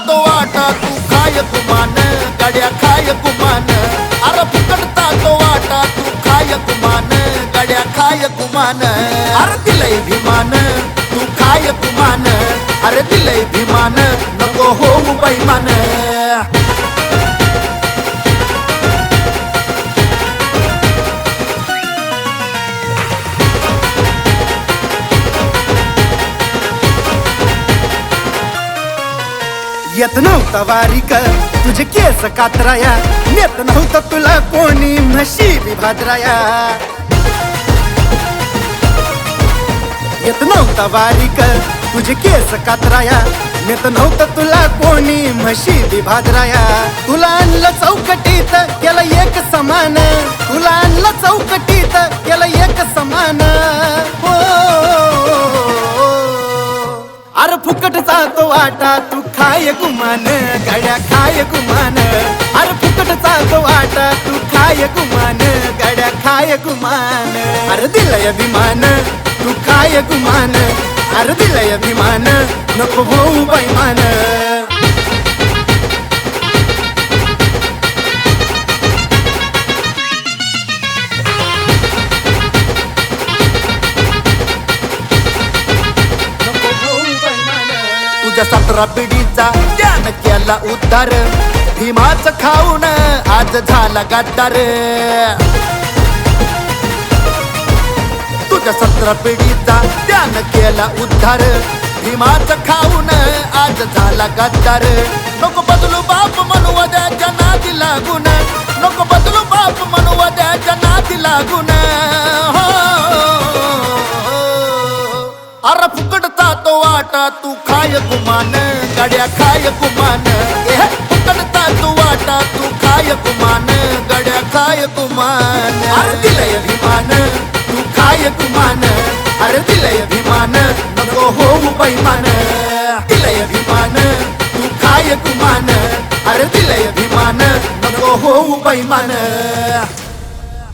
तो वाटा तू खाय गुमान गड्या खाय गुमान अरे फुकटता तो वाटा तू खाय गुमान गड्या खाय गुमान अरे दिलय भिमान तू खाय गुमान अरे दिलय भिमान नको होऊ बैमान येत नव्हता वारीक तुझे केस कातराया नेत नव्हतं तुला कोणी म्हशी भाद्राया येत नव्हता वारीक तुझे केस कातराया नेत नव्हतं तुला कोणी म्हशी भाद्राया तुला आणलं चौकटीत केलं एक समान तुला आणलं चौकटीत केलं एक समान हो अरे फुकटचा तो वाटा तू खाय गुमान गड्या खाय गुमान अरे फुकटचा तो वाटा तू खाय गुमान गड्या खाय गुमान अरे दिलय अभिमान तू खाय गुमान अरे दिलय अभिमान नको होऊ बैमान तुझ्या 17 पिढीचा ज्ञान केला उद्धार भीमाच खाऊन आज झाला गद्दार तुझ्या 17 पिढीचा ज्ञान केला उद्धार भीमाच खाऊन आज झाला गद्दार नको बदलू बाप म्हणू द्याच्या नादी लागून नको बदलू बाप म्हणू द्याच्या नादी लागून अरे फुकटता तो वाटा तू खाय गुमान गड्या खाय गुमान फुकटता तू वाटा तू खाय गुमान गड्या खाय गुमान अरे दिलय अभिमान तू खाय गुमान अरे दिलय अभिमान नको होऊ बैमान दिलय अभिमान तू खाय गुमान अरे दिलय अभिमान नको होऊ बैमान